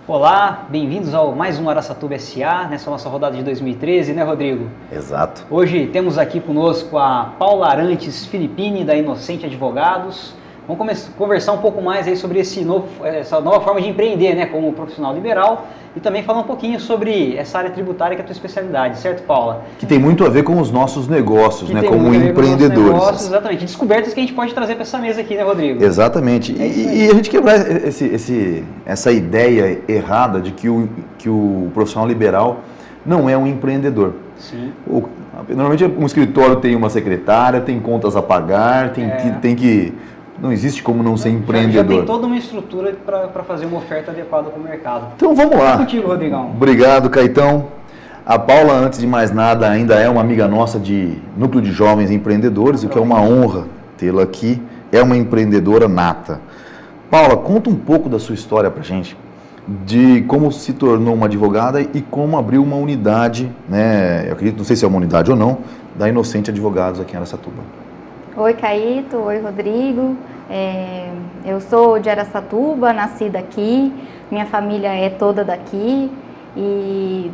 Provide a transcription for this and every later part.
Olá, bem-vindos ao mais um Araçatuba SA, nessa nossa rodada de 2013, né, Rodrigo? Exato. Hoje temos aqui conosco a Paula Arantes Filippini, da Inocente Advogados. Vamos conversar um pouco mais aí sobre essa nova forma de empreender, né, como profissional liberal, e também falar um pouquinho sobre essa área tributária que é a tua especialidade, certo, Paula? Que tem muito a ver com os nossos negócios, Que né, tem como muito a ver com os nossos empreendedores. negócios, exatamente. Descobertas que a gente pode trazer para essa mesa aqui, né, Rodrigo? Exatamente. E a gente quebrar essa ideia errada de que o profissional liberal não é um empreendedor. Sim. Normalmente um escritório tem uma secretária, tem contas a pagar, tem que... Não existe como não ser empreendedor. Já tem toda uma estrutura para fazer uma oferta adequada para o mercado. Então vamos lá. É contigo, Rodrigão. Obrigado, Caetão. A Paula, antes de mais nada, ainda é uma amiga nossa de Núcleo de Jovens Empreendedores, o que é uma honra tê-la aqui. É uma empreendedora nata. Paula, conta um pouco da sua história pra gente, de como se tornou uma advogada e como abriu uma unidade, né? Eu acredito, não sei se é uma unidade ou não, da Inocente Advogados aqui em Araçatuba. Oi, Caíto. Oi, Rodrigo. Eu sou de Araçatuba, nascida aqui, minha família é toda daqui e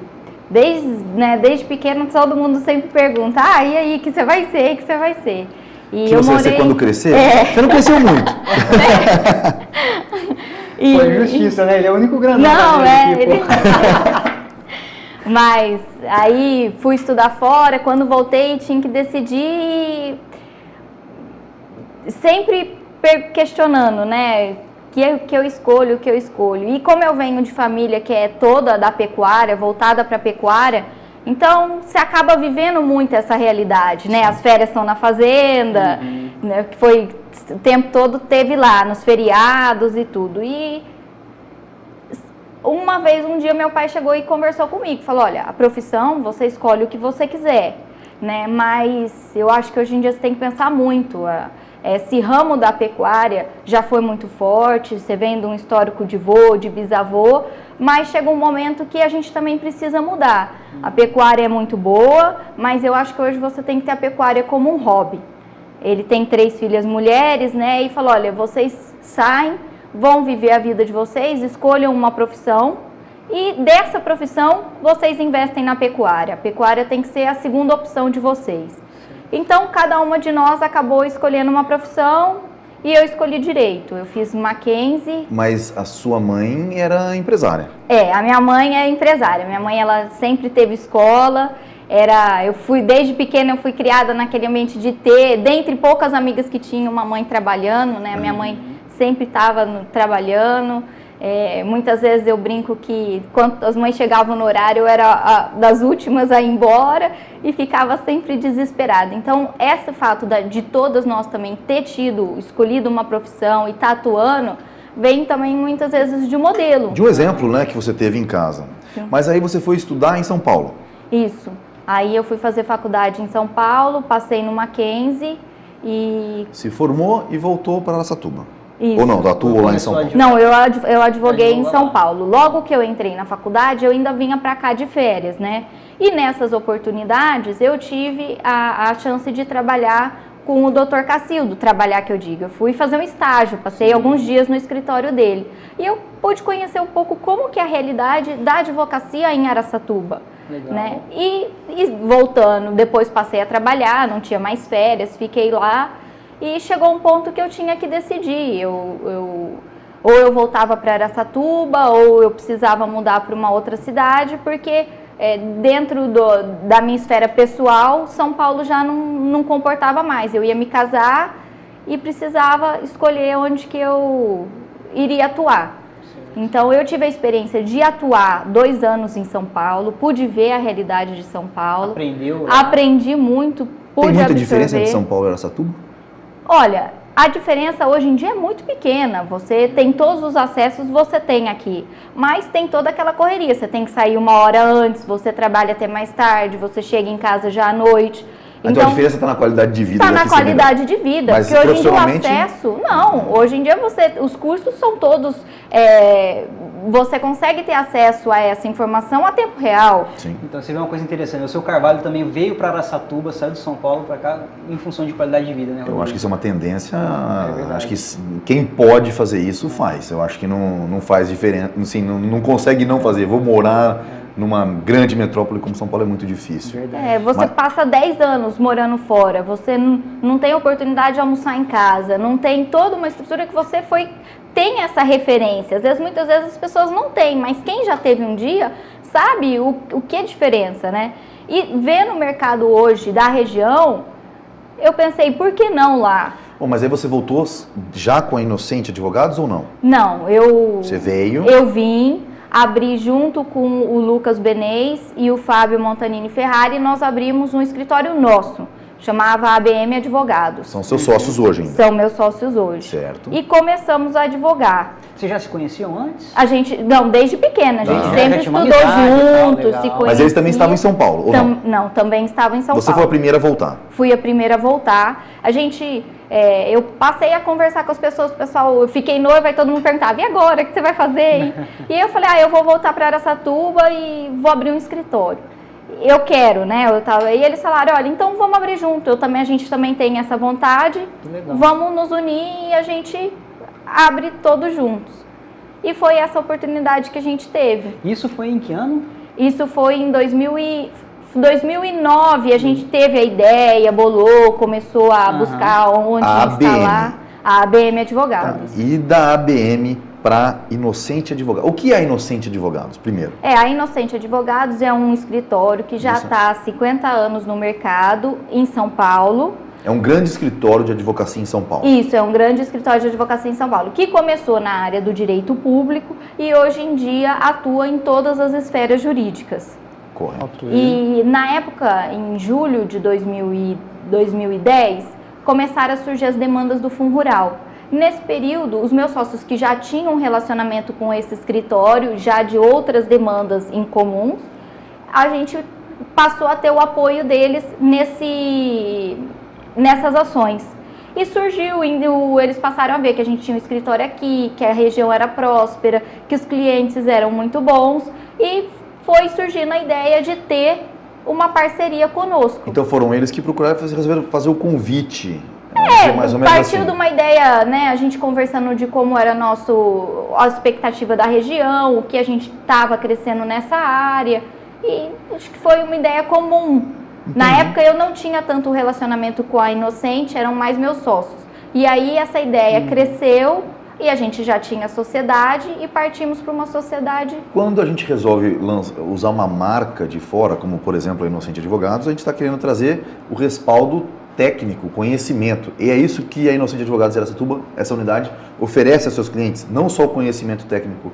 desde pequeno todo mundo sempre pergunta, e aí, o que você vai ser, o que você vai ser? E que você vai ser quando crescer? Você não cresceu muito. Foi justiça, né? Ele é o único grandão. Não, Mas aí fui estudar fora, quando voltei tinha que decidir, sempre questionando, né, que eu escolho, o que eu escolho. E como eu venho de família que é toda da pecuária, voltada para a pecuária, então você acaba vivendo muito essa realidade, né? As férias são na fazenda, né, que foi o tempo todo teve lá, nos feriados e tudo. E um dia meu pai chegou e conversou comigo, falou, olha, a profissão você escolhe o que você quiser, né? Mas eu acho que hoje em dia você tem que pensar muito. Esse ramo da pecuária já foi muito forte, você vem de um histórico de vô, de bisavô, mas chega um momento que a gente também precisa mudar. A pecuária é muito boa, mas eu acho que hoje você tem que ter a pecuária como um hobby. Ele tem 3 filhas mulheres, né, e falou, olha, vocês saem, vão viver a vida de vocês, escolham uma profissão e dessa profissão vocês investem na pecuária. A pecuária tem que ser a segunda opção de vocês. Então, cada uma de nós acabou escolhendo uma profissão e eu escolhi direito. Eu fiz Mackenzie. Mas a sua mãe era empresária? A minha mãe é empresária. Minha mãe, ela sempre teve escola. Desde pequena, eu fui criada naquele ambiente de ter, dentre poucas amigas que tinham uma mãe trabalhando, né? Minha mãe sempre estava trabalhando. Muitas vezes eu brinco que quando as mães chegavam no horário eu era das últimas a ir embora e ficava sempre desesperada. Então esse fato de todas nós também ter escolhido uma profissão e estar atuando, vem também muitas vezes de modelo. De um exemplo, né, que você teve em casa. Sim. Mas aí você foi estudar em São Paulo. Isso. Aí eu fui fazer faculdade em São Paulo, passei no Mackenzie e... Se formou e voltou para Araçatuba. Isso. Ou não, atuou lá em São Paulo? Não, eu advoguei em São Paulo. Logo que eu entrei na faculdade, eu ainda vinha para cá de férias, né? E nessas oportunidades, eu tive a chance de trabalhar com o Dr. Cacildo, eu fui fazer um estágio, passei alguns dias no escritório dele. E eu pude conhecer um pouco como que é a realidade da advocacia em Araçatuba. Legal. Né? E voltando, depois passei a trabalhar, não tinha mais férias, fiquei lá. E chegou um ponto que eu tinha que decidir, ou eu voltava para Araçatuba, ou eu precisava mudar para uma outra cidade, porque dentro da minha esfera pessoal, São Paulo já não comportava mais. Eu ia me casar e precisava escolher onde que eu iria atuar. Então eu tive a experiência de atuar 2 anos em São Paulo, pude ver a realidade de São Paulo. Aprendeu? Aprendi muito, pude absorver. Tem muita diferença entre São Paulo e Araçatuba? Olha, a diferença hoje em dia é muito pequena, você tem todos os acessos, você tem aqui, mas tem toda aquela correria, você tem que sair 1 hora antes, você trabalha até mais tarde, você chega em casa já à noite, Então a diferença está na qualidade de vida. Está na qualidade de vida, mas porque hoje em dia o profissionalmente... acesso... Não, hoje em dia os cursos são todos... você consegue ter acesso a essa informação a tempo real. Sim. Então você vê uma coisa interessante, o seu Carvalho também veio para Araçatuba, saiu de São Paulo para cá em função de qualidade de vida, né, Rodrigo? Eu acho que isso é uma tendência, acho que quem pode fazer isso faz, eu acho que não faz diferença, assim, não consegue não fazer, vou morar numa grande metrópole como São Paulo é muito difícil. Você passa 10 anos morando fora, você não tem oportunidade de almoçar em casa, não tem toda uma estrutura que você tem essa referência. Às vezes, muitas vezes as pessoas não têm, mas quem já teve um dia sabe o que é diferença, né? E vendo o mercado hoje da região, eu pensei, por que não lá? Bom, mas aí você voltou já com a Inocente Advogados ou não? Não, Você veio? Eu vim, abri junto com o Lucas Benês e o Fábio Montanini Ferrari, nós abrimos um escritório nosso. Chamava ABM Advogados. São seus sócios hoje ainda? São meus sócios hoje. Certo. E começamos a advogar. Vocês já se conheciam antes? Não, desde pequena. A gente sempre estudou juntos, se conhecia. Mas eles também estavam em São Paulo, ou não? Não, também estavam em São Paulo. Você foi a primeira a voltar? Fui a primeira a voltar. Eu passei a conversar com as pessoas, eu fiquei noiva e todo mundo perguntava, e agora, o que você vai fazer? E eu falei, eu vou voltar para Araçatuba e vou abrir um escritório. Eu quero, né? E eles falaram, olha, então vamos abrir junto. A gente também tem essa vontade. Vamos nos unir e a gente abre todos juntos. E foi essa oportunidade que a gente teve. Isso foi em que ano? Isso foi em 2009. A gente teve a ideia, bolou, começou a buscar onde instalar. A ABM Advogados. E da ABM para Inocente Advogados. O que é Inocente Advogados, primeiro? A Inocente Advogados é um escritório que já está há 50 anos no mercado, em São Paulo. É um grande escritório de advocacia em São Paulo. Isso, é um grande escritório de advocacia em São Paulo, que começou na área do direito público e hoje em dia atua em todas as esferas jurídicas. Correto. E na época, em julho de 2010, começaram a surgir as demandas do Fundo Rural. Nesse período, os meus sócios que já tinham um relacionamento com esse escritório, já de outras demandas em comuns, a gente passou a ter o apoio deles nessas ações. E surgiu, eles passaram a ver que a gente tinha um escritório aqui, que a região era próspera, que os clientes eram muito bons e foi surgindo a ideia de ter uma parceria conosco. Então foram eles que procuraram fazer o convite. Mais ou menos partiu de uma ideia, né, a gente conversando de como era a expectativa da região, o que a gente estava crescendo nessa área, e acho que foi uma ideia comum. Entendi. Na época eu não tinha tanto relacionamento com a Inocente, eram mais meus sócios. E aí essa ideia cresceu e a gente já tinha sociedade e partimos para uma sociedade. Quando a gente resolve usar uma marca de fora, como por exemplo a Inocente Advogados, a gente está querendo trazer o respaldo técnico, conhecimento. E é isso que a Inocente Advogados de Araçatuba, essa unidade, oferece aos seus clientes. Não só o conhecimento técnico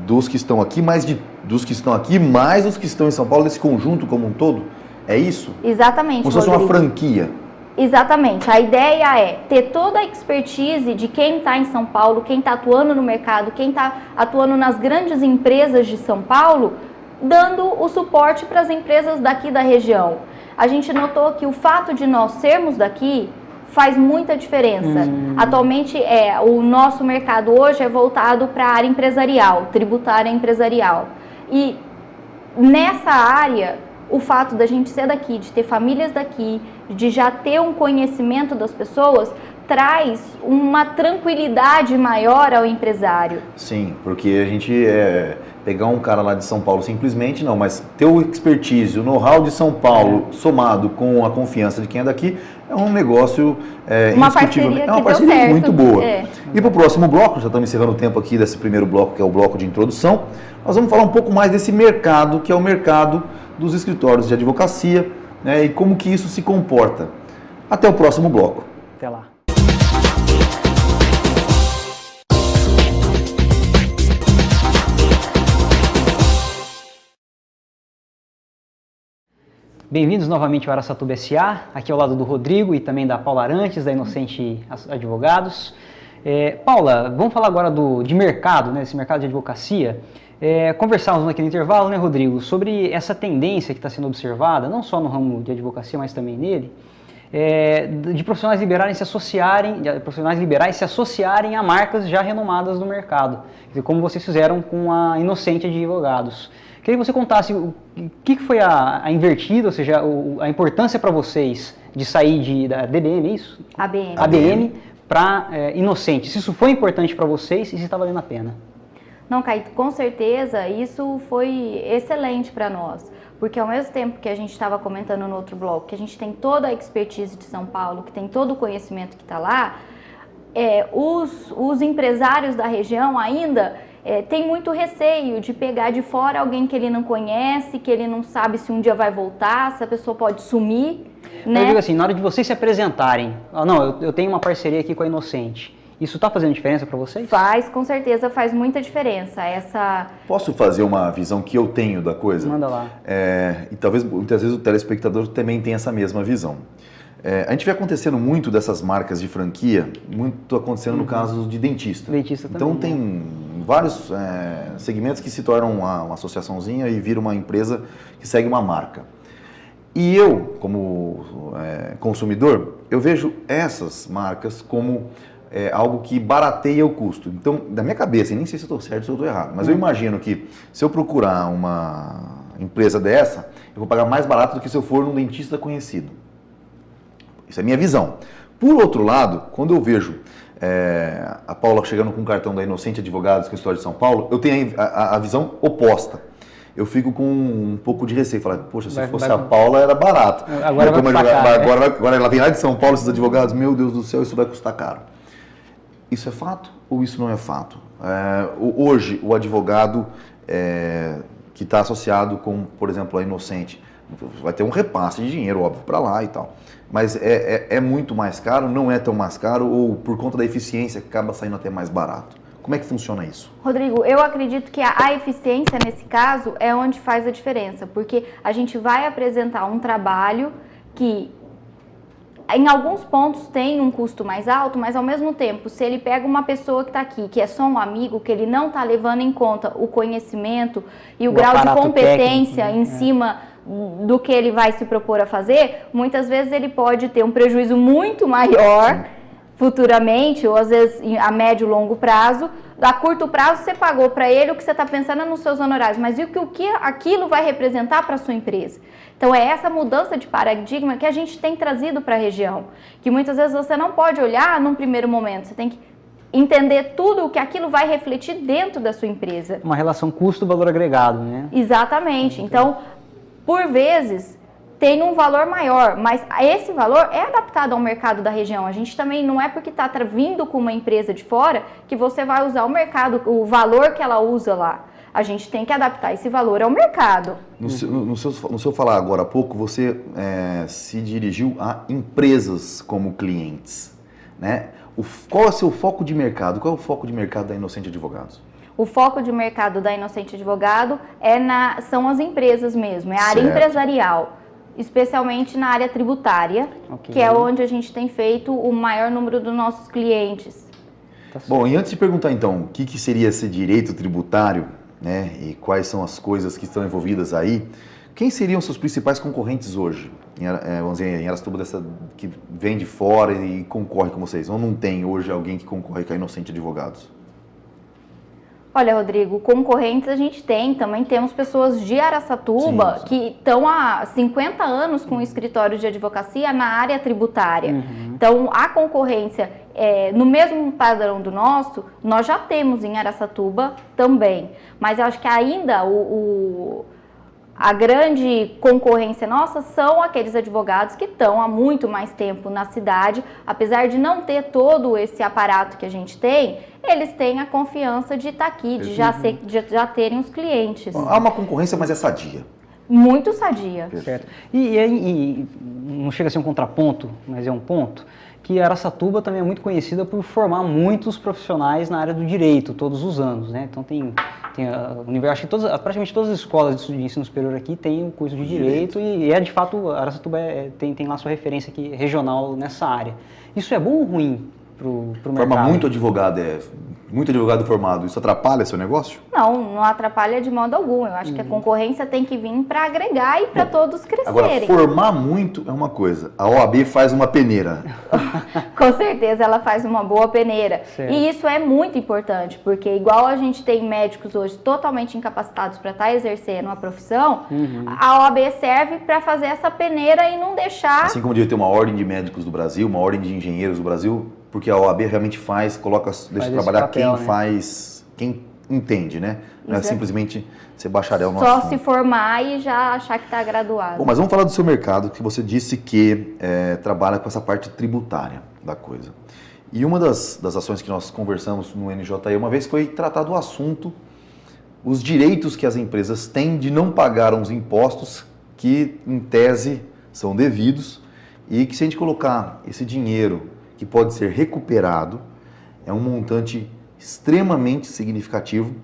dos que estão aqui, mas dos que estão aqui, mais os que estão em São Paulo, desse conjunto como um todo. É isso? Exatamente, como se fosse uma franquia. Exatamente. A ideia é ter toda a expertise de quem está em São Paulo, quem está atuando no mercado, quem está atuando nas grandes empresas de São Paulo, dando o suporte para as empresas daqui da região. A gente notou que o fato de nós sermos daqui faz muita diferença. Atualmente, o nosso mercado hoje é voltado para a área empresarial, tributária empresarial. E nessa área, o fato da gente ser daqui, de ter famílias daqui, de já ter um conhecimento das pessoas, traz uma tranquilidade maior ao empresário. Sim, porque a gente pegar um cara lá de São Paulo simplesmente não, mas ter o expertise, o know-how de São Paulo somado com a confiança de quem é daqui, é um negócio uma parceria é uma parceria muito boa. E para o próximo bloco, já estamos encerrando o tempo aqui desse primeiro bloco, que é o bloco de introdução, nós vamos falar um pouco mais desse mercado, que é o mercado dos escritórios de advocacia, né, e como que isso se comporta. Até o próximo bloco. Até lá. Bem-vindos novamente ao Araçatuba S.A., aqui ao lado do Rodrigo e também da Paula Arantes, da Inocente Advogados. Paula, vamos falar agora de mercado, né, esse mercado de advocacia. Conversávamos naquele intervalo, né, Rodrigo, sobre essa tendência que está sendo observada, não só no ramo de advocacia, mas também nele, de profissionais liberais se associarem a marcas já renomadas no mercado, como vocês fizeram com a Inocente Advogados. Queria que você contasse o que foi a invertida, ou seja, a importância para vocês de sair da DBM, é isso? ABM para Inocente. Se isso foi importante para vocês e se está valendo a pena. Não, Caíto, com certeza isso foi excelente para nós, porque ao mesmo tempo que a gente estava comentando no outro bloco, que a gente tem toda a expertise de São Paulo, que tem todo o conhecimento que está lá, os empresários da região ainda têm muito receio de pegar de fora alguém que ele não conhece, que ele não sabe se um dia vai voltar, se a pessoa pode sumir, né? Eu digo assim, na hora de vocês se apresentarem, não, eu tenho uma parceria aqui com a Inocente, isso está fazendo diferença para vocês? Faz, com certeza faz muita diferença. Posso fazer uma visão que eu tenho da coisa? Manda lá. E talvez muitas vezes o telespectador também tenha essa mesma visão. A gente vê acontecendo muito dessas marcas de franquia, muito acontecendo no caso de dentista. Dentista também. Então tem vários segmentos que se tornam uma associaçãozinha e vira uma empresa que segue uma marca. E eu, como consumidor, eu vejo essas marcas como algo que barateia o custo. Então, da minha cabeça, e nem sei se eu estou certo ou se eu estou errado, mas eu imagino que se eu procurar uma empresa dessa, eu vou pagar mais barato do que se eu for num dentista conhecido. Isso é a minha visão. Por outro lado, quando eu vejo a Paula chegando com o cartão da Inocente Advogados, que é a história de São Paulo, eu tenho a visão oposta. Eu fico com um pouco de receio. Falar, poxa, se fosse a Paula era barato. Agora ela vem lá de São Paulo, esses advogados, meu Deus do céu, isso vai custar caro. Isso é fato ou isso não é fato? Hoje, o advogado que está associado com, por exemplo, a Inocente, vai ter um repasse de dinheiro, óbvio, para lá e tal. Mas é muito mais caro, não é tão mais caro, ou por conta da eficiência acaba saindo até mais barato? Como é que funciona isso? Rodrigo, eu acredito que a eficiência nesse caso é onde faz a diferença, porque a gente vai apresentar um trabalho que em alguns pontos tem um custo mais alto, mas ao mesmo tempo, se ele pega uma pessoa que está aqui, que é só um amigo, que ele não está levando em conta o conhecimento e o grau de competência técnico, em cima do que ele vai se propor a fazer, muitas vezes ele pode ter um prejuízo muito maior futuramente, ou às vezes a médio e longo prazo. A curto prazo você pagou para ele o que você está pensando nos seus honorários, mas e o que aquilo vai representar para a sua empresa? Então é essa mudança de paradigma que a gente tem trazido para a região, que muitas vezes você não pode olhar num primeiro momento, você tem que entender tudo o que aquilo vai refletir dentro da sua empresa. Uma relação custo-valor agregado, né? Exatamente. Então, por vezes, tem um valor maior, mas esse valor é adaptado ao mercado da região. A gente também não é porque está vindo com uma empresa de fora que você vai usar o mercado, o valor que ela usa lá. A gente tem que adaptar esse valor ao mercado. No seu falar agora há pouco, você se dirigiu a empresas como clientes, né? Qual é o seu foco de mercado? Qual é o foco de mercado da Inocente Advogados? O foco de mercado da Inocente Advogado são as empresas mesmo, é a área empresarial, especialmente na área tributária, que é onde a gente tem feito o maior número dos nossos clientes. Bom, e antes de perguntar então, o que seria esse direito tributário, né, e quais são as coisas que estão envolvidas aí, quem seriam seus principais concorrentes hoje? Vamos dizer, em Araçatuba, que vem de fora e concorre com vocês? Ou não tem hoje alguém que concorre com a Inocente Advogados? Olha, Rodrigo, concorrentes a gente tem, também temos pessoas de Araçatuba que estão há 50 anos com escritório de advocacia na área tributária. Então, a concorrência, no mesmo padrão do nosso, nós já temos em Araçatuba também. Mas eu acho que ainda a grande concorrência nossa são aqueles advogados que estão há muito mais tempo na cidade, apesar de não ter todo esse aparato que a gente tem, eles têm a confiança de estar aqui, de já terem os clientes. Há uma concorrência, mas é sadia. Muito sadia. Certo. E não chega a ser um contraponto, mas é um ponto, que Araçatuba também é muito conhecida por formar muitos profissionais na área do direito, todos os anos, né? Então acho que praticamente todas as escolas de ensino superior aqui têm o curso de direito e de fato, Araçatuba tem lá sua referência aqui regional nessa área. Isso é bom ou ruim pro Forma mercado? muito advogado formado, isso atrapalha seu negócio? Não atrapalha de modo algum. Eu acho que a concorrência tem que vir para agregar e para todos crescerem. Agora, formar muito é uma coisa, a OAB faz uma peneira. Com certeza ela faz uma boa peneira. Certo. E isso é muito importante, porque igual a gente tem médicos hoje totalmente incapacitados para estar exercendo uma profissão, a OAB serve para fazer essa peneira e não deixar... Assim como devia ter uma ordem de médicos do Brasil, uma ordem de engenheiros do Brasil, porque a OAB realmente deixa trabalhar papel, quem faz, quem entende, né? Não é Isso é- simplesmente ser bacharel no Só assunto. se formar e já achar que está graduado. Bom, mas vamos falar do seu mercado, que você disse que trabalha com essa parte tributária da coisa. E uma das ações que nós conversamos no NJE uma vez foi tratar do assunto, os direitos que as empresas têm de não pagar uns impostos que, em tese, são devidos e que, se a gente colocar esse dinheiro que pode ser recuperado, é um montante extremamente significativo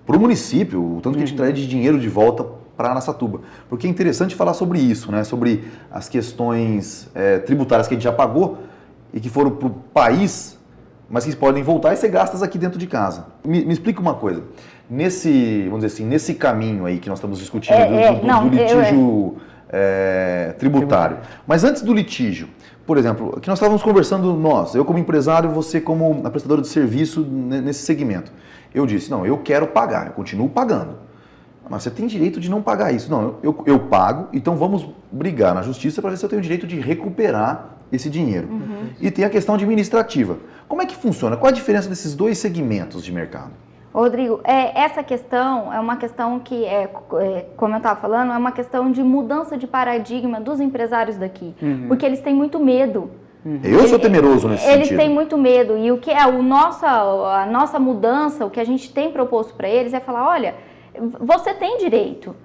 para o município, o tanto que a gente traz de dinheiro de volta para Araçatuba. Porque é interessante falar sobre isso, né? Sobre as questões tributárias que a gente já pagou e que foram para o país, mas que podem voltar e ser gastas aqui dentro de casa. Me explica uma coisa. Vamos dizer assim, nesse caminho aí que nós estamos discutindo do litígio tributário. Mas antes do litígio, por exemplo, aqui nós estávamos conversando, eu como empresário, você como prestadora de serviço nesse segmento. Eu disse, não, eu quero pagar, eu continuo pagando. Mas você tem direito de não pagar isso. Não, eu pago, então vamos brigar na justiça para ver se eu tenho o direito de recuperar esse dinheiro. E tem a questão administrativa. Como é que funciona? Qual a diferença desses dois segmentos de mercado? Rodrigo, essa questão é uma questão que, como eu estava falando, é uma questão de mudança de paradigma dos empresários daqui. Porque eles têm muito medo. Eu sou temeroso nesse sentido. Eles têm muito medo. E o que é a nossa mudança, o que a gente tem proposto para eles é falar, olha, você tem direito.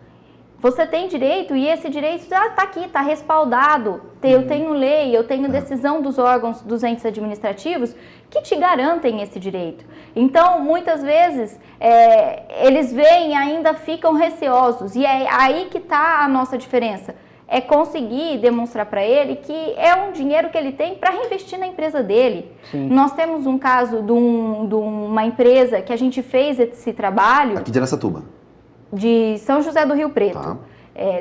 Você tem direito e esse direito está aqui, está respaldado. Eu tenho lei, eu tenho decisão dos órgãos, dos entes administrativos que te garantem esse direito. Então, muitas vezes, eles veem e ainda ficam receosos. E é aí que está a nossa diferença. É conseguir demonstrar para ele que é um dinheiro que ele tem para reinvestir na empresa dele. Sim. Nós temos um caso de uma empresa que a gente fez esse trabalho... Aqui de Araçatuba. De São José do Rio Preto. Tá.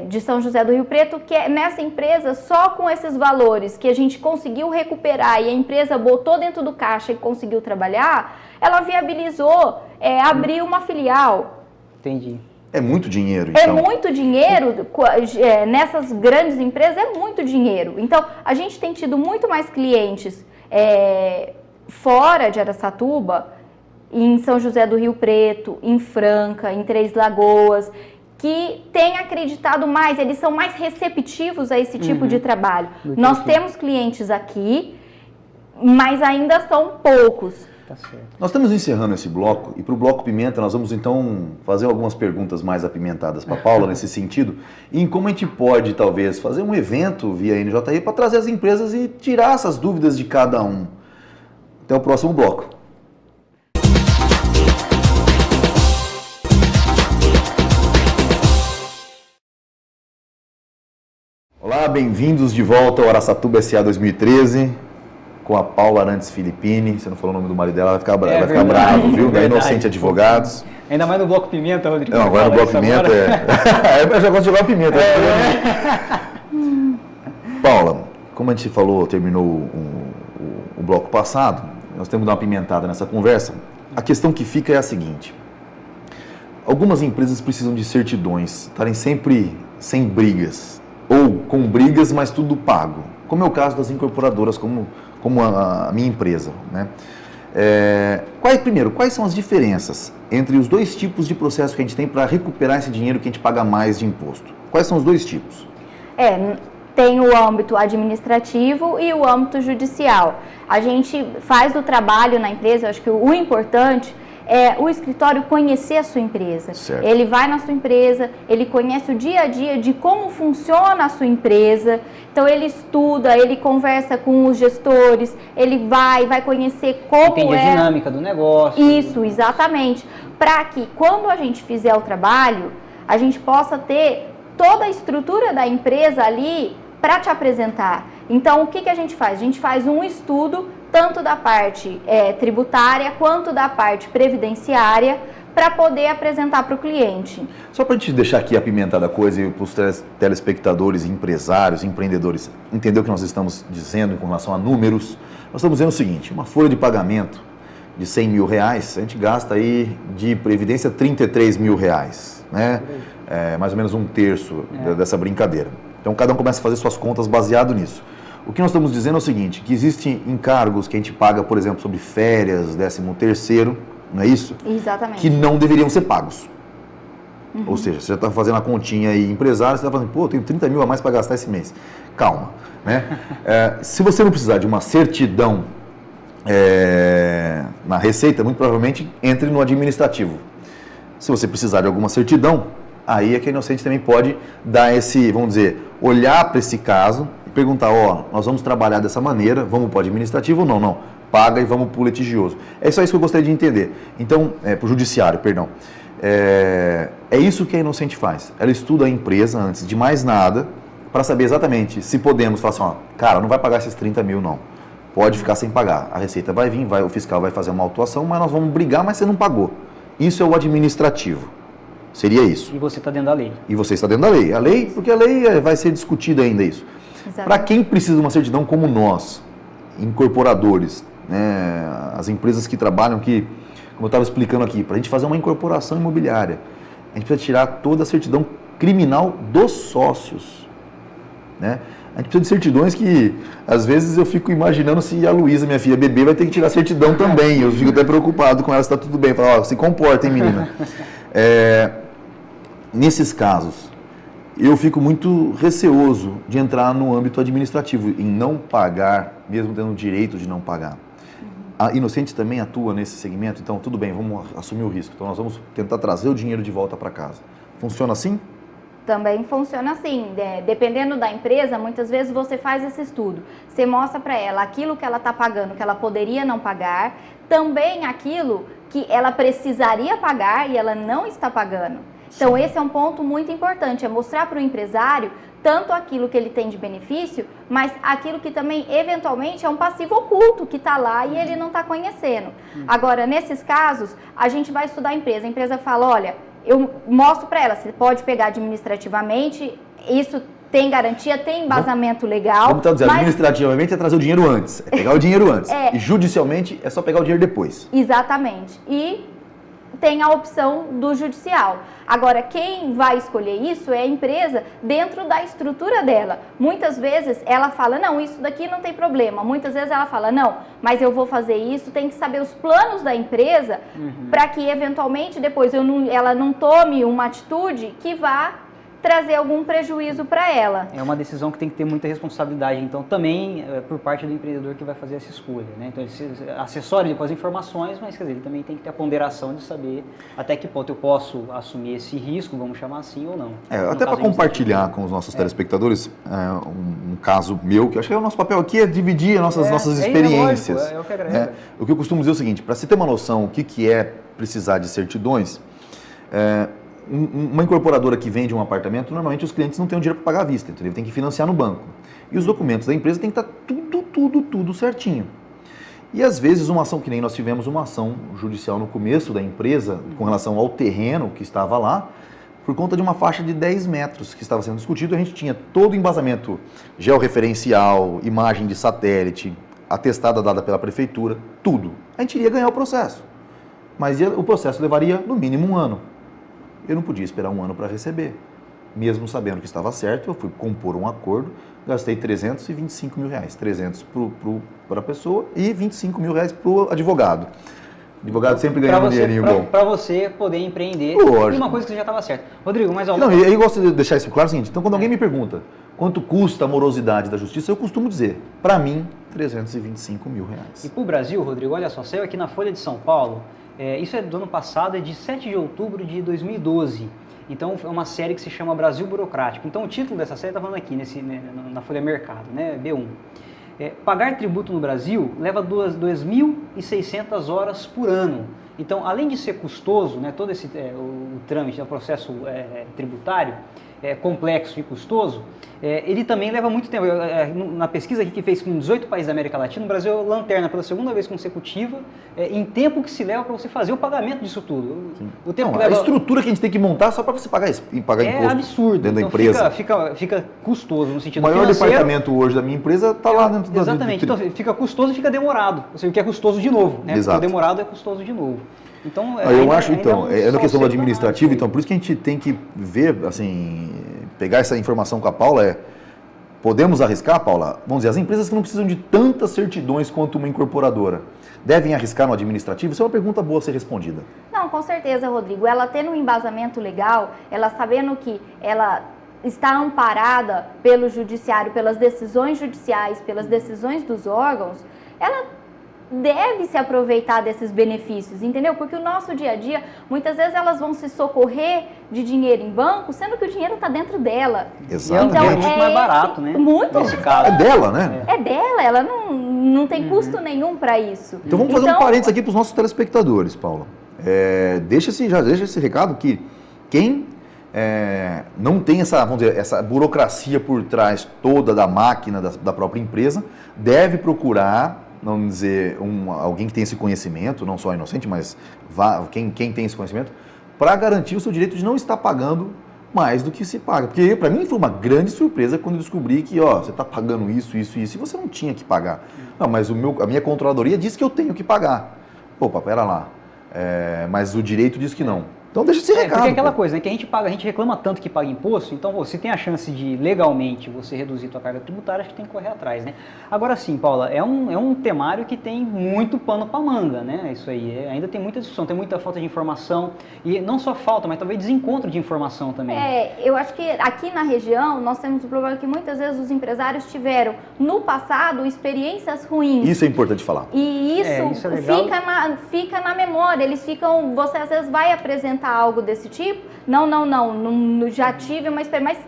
De São José do Rio Preto, que nessa empresa, só com esses valores que a gente conseguiu recuperar e a empresa botou dentro do caixa e conseguiu trabalhar, ela viabilizou abrir uma filial. Entendi. É muito dinheiro, então. É muito dinheiro, nessas grandes empresas é muito dinheiro. Então, a gente tem tido muito mais clientes fora de Araçatuba, em São José do Rio Preto, em Franca, em Três Lagoas, que têm acreditado mais, eles são mais receptivos a esse tipo de trabalho. Nós temos clientes aqui, mas ainda são poucos. Tá certo. Nós estamos encerrando esse bloco e para o bloco Pimenta nós vamos então fazer algumas perguntas mais apimentadas para a Paula nesse sentido e em como a gente pode talvez fazer um evento via NJE para trazer as empresas e tirar essas dúvidas de cada um. Até o próximo bloco. Olá, bem-vindos de volta ao Araçatuba SA 2013. Com a Paula Arantes Filippini, você não falou o nome do marido dela, vai ficar bravo, viu? Da Inocente Advogados. Ainda mais no Bloco Pimenta, Rodrigo. Não, agora no Bloco Pimenta eu já gosto de jogar pimenta. Paula, como a gente falou, terminou o bloco passado, nós temos que dar uma pimentada nessa conversa. A questão que fica é a seguinte: algumas empresas precisam de certidões, estarem sempre sem brigas, ou com brigas, mas tudo pago. Como é o caso das incorporadoras, como a minha empresa, né? Primeiro, quais são as diferenças entre os dois tipos de processo que a gente tem para recuperar esse dinheiro que a gente paga mais de imposto? Quais são os dois tipos? Tem o âmbito administrativo e o âmbito judicial. A gente faz o trabalho na empresa, eu acho que o importante é o escritório conhecer a sua empresa. Certo. Ele vai na sua empresa, ele conhece o dia a dia de como funciona a sua empresa, então ele estuda, ele conversa com os gestores, ele vai conhecer como Entende a dinâmica do negócio. Isso, exatamente. Para que quando a gente fizer o trabalho, a gente possa ter toda a estrutura da empresa ali para te apresentar. Então, o que a gente faz? A gente faz um estudo tanto da parte tributária quanto da parte previdenciária para poder apresentar para o cliente. Só para a gente deixar aqui apimentada a coisa e para os telespectadores, empresários, empreendedores entender o que nós estamos dizendo com relação a números, nós estamos dizendo o seguinte: uma folha de pagamento de 100 mil reais, a gente gasta aí de previdência 33 mil reais, né? Mais ou menos um terço dessa brincadeira. Então cada um começa a fazer suas contas baseado nisso. O que nós estamos dizendo é o seguinte, que existem encargos que a gente paga, por exemplo, sobre férias, 13º, não é isso? Exatamente. Que não deveriam ser pagos. Ou seja, você já está fazendo a continha aí, empresário, você está falando, pô, eu tenho 30 mil a mais para gastar esse mês. Calma, né? Se você não precisar de uma certidão na Receita, muito provavelmente entre no administrativo. Se você precisar de alguma certidão, aí é que a Inocente também pode dar esse, vamos dizer, olhar para esse caso e perguntar, nós vamos trabalhar dessa maneira, vamos para o administrativo ou não? Não, paga e vamos para o litigioso. É só isso que eu gostaria de entender. Então, para o judiciário, perdão. É isso que a Inocente faz. Ela estuda a empresa antes de mais nada para saber exatamente se podemos falar assim, cara, não vai pagar esses 30 mil não. Pode ficar sem pagar. A Receita vai vir, o fiscal vai fazer uma autuação, mas nós vamos brigar, mas você não pagou. Isso é o administrativo. Seria isso. E você está dentro da lei. E você está dentro da lei. A lei, porque a lei vai ser discutida ainda isso. Para quem precisa de uma certidão como nós, incorporadores, né, as empresas que trabalham, como eu estava explicando aqui, para a gente fazer uma incorporação imobiliária, a gente precisa tirar toda a certidão criminal dos sócios, né? A gente precisa de certidões que, às vezes, eu fico imaginando se a Luísa, minha filha bebê, vai ter que tirar certidão também. Eu fico até preocupado com ela, se está tudo bem. Eu falo, se comporta, hein, menina? Nesses casos, eu fico muito receoso de entrar no âmbito administrativo, em não pagar, mesmo tendo o direito de não pagar. A Inocente também atua nesse segmento, então tudo bem, vamos assumir o risco. Então nós vamos tentar trazer o dinheiro de volta para casa. Funciona assim? Também funciona assim, dependendo da empresa, muitas vezes você faz esse estudo, você mostra para ela aquilo que ela está pagando, que ela poderia não pagar, também aquilo que ela precisaria pagar e ela não está pagando. Então esse é um ponto muito importante, é mostrar para o empresário tanto aquilo que ele tem de benefício, mas aquilo que também eventualmente é um passivo oculto que está lá e ele não está conhecendo. Agora, nesses casos, a gente vai estudar a empresa fala, olha, eu mostro para ela, você pode pegar administrativamente, isso tem garantia, tem embasamento legal. Vamos dizer, administrativamente é trazer o dinheiro antes, é pegar o dinheiro antes. E judicialmente é só pegar o dinheiro depois. Exatamente. E tem a opção do judicial. Agora, quem vai escolher isso é a empresa dentro da estrutura dela. Muitas vezes ela fala, não, isso daqui não tem problema. Muitas vezes ela fala, não, mas eu vou fazer isso, tem que saber os planos da empresa para que eventualmente depois ela não tome uma atitude que vá trazer algum prejuízo para ela. É uma decisão que tem que ter muita responsabilidade, então também por parte do empreendedor que vai fazer essa escolha, né? Então ele assessora ele com as informações, mas quer dizer, ele também tem que ter a ponderação de saber até que ponto eu posso assumir esse risco, vamos chamar assim, ou não. Até para compartilhar com os nossos telespectadores um caso meu, que eu acho que o nosso papel aqui é dividir as nossas experiências. Lógico, eu que agradeço. O que eu costumo dizer é o seguinte, para você ter uma noção o que é precisar de certidões, uma incorporadora que vende um apartamento, normalmente os clientes não têm o dinheiro para pagar à vista, então ele tem que financiar no banco. E os documentos da empresa tem que estar tudo certinho. E às vezes uma ação, que nem nós tivemos uma ação judicial no começo da empresa, com relação ao terreno que estava lá, por conta de uma faixa de 10 metros que estava sendo discutido, a gente tinha todo o embasamento georreferencial, imagem de satélite, atestada dada pela prefeitura, tudo. A gente iria ganhar o processo, mas o processo levaria no mínimo 1 ano. Eu não podia esperar 1 ano para receber. Mesmo sabendo que estava certo, eu fui compor um acordo, gastei 325 mil reais. 300 para a pessoa e 25 mil reais para o advogado. O advogado sempre ganha um dinheirinho bom. Para você poder empreender. Lógico. E uma coisa que já estava certa. Rodrigo, mas... Não, e aí eu gosto de deixar isso claro, é o seguinte, então quando alguém me pergunta quanto custa a morosidade da justiça, eu costumo dizer, para mim, 325 mil reais. E para o Brasil, Rodrigo, olha só, saiu aqui na Folha de São Paulo, isso é do ano passado, é de 7 de outubro de 2012. Então, é uma série que se chama Brasil Burocrático. Então, o título dessa série está falando aqui, na Folha Mercado, né, B1. Pagar tributo no Brasil leva 2.600 horas por ano. Então, além de ser custoso, né, todo o trâmite, o processo tributário, complexo e custoso, ele também leva muito tempo. Na pesquisa que fez com 18 países da América Latina, o Brasil é lanterna pela segunda vez consecutiva, em tempo que se leva para você fazer o pagamento disso tudo. O tempo Não, que leva... A estrutura que a gente tem que montar só para você pagar imposto absurdo dentro da então empresa. Fica custoso no sentido O maior financeiro. departamento hoje da minha empresa está lá dentro Exatamente, então fica custoso e fica demorado. Ou seja, o que é custoso de novo, né? Exato. O demorado é custoso de novo. Então, eu acho, então, na questão do administrativo, danado, então, por isso que a gente tem que ver, assim, pegar essa informação com a Paula, podemos arriscar, Paula? Vamos dizer, as empresas que não precisam de tantas certidões quanto uma incorporadora, devem arriscar no administrativo? Isso é uma pergunta boa a ser respondida. Não, com certeza, Rodrigo. Ela tendo um embasamento legal, ela sabendo que ela está amparada pelo judiciário, pelas decisões judiciais, pelas decisões dos órgãos, ela deve se aproveitar desses benefícios, entendeu? Porque o nosso dia a dia, muitas vezes elas vão se socorrer de dinheiro em banco, sendo que o dinheiro está dentro dela. Exato. Então, é muito mais barato, né? Muito nesse caso. É dela, né? É dela, ela não tem custo nenhum para isso. Então vamos fazer um parênteses aqui para os nossos telespectadores, Paula. Deixa esse recado que quem não tem essa, vamos dizer, essa burocracia por trás toda da máquina da própria empresa, deve procurar, vamos dizer, alguém que tem esse conhecimento, não só a Inocente, mas quem tem esse conhecimento, para garantir o seu direito de não estar pagando mais do que se paga. Porque para mim foi uma grande surpresa quando eu descobri que você está pagando isso, e você não tinha que pagar. Não, mas a minha controladoria diz que eu tenho que pagar. Opa, pera lá. Mas o direito diz que não. Então deixa esse recado. Porque é aquela coisa, né, que a gente reclama tanto que paga imposto, então você tem a chance de legalmente você reduzir sua carga tributária, acho que tem que correr atrás, né? Agora sim, Paula, é um temário que tem muito pano para manga, né? Isso aí, ainda tem muita discussão, tem muita falta de informação, e não só falta, mas talvez desencontro de informação também. Eu acho que aqui na região nós temos o problema que muitas vezes os empresários tiveram no passado experiências ruins. Isso é importante falar. E isso é fica na memória, você às vezes vai apresentar algo desse tipo, não, já tive uma experiência, mas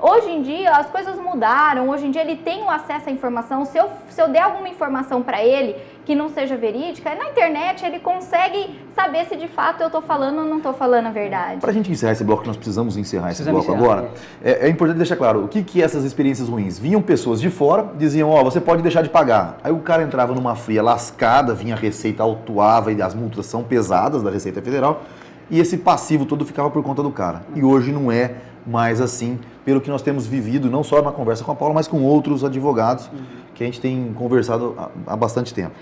hoje em dia as coisas mudaram, hoje em dia ele tem o acesso à informação, se eu der alguma informação para ele que não seja verídica, na internet ele consegue saber se de fato eu estou falando ou não estou falando a verdade. Para a gente encerrar esse bloco, nós precisamos encerrar esse bloco agora, é importante deixar claro, o que essas experiências ruins? Vinham pessoas de fora, diziam, você pode deixar de pagar. Aí o cara entrava numa fria lascada, vinha a Receita, autuava, e as multas são pesadas da Receita Federal, e esse passivo todo ficava por conta do cara. E hoje não é mais assim, pelo que nós temos vivido, não só na conversa com a Paula, mas com outros advogados que a gente tem conversado há bastante tempo.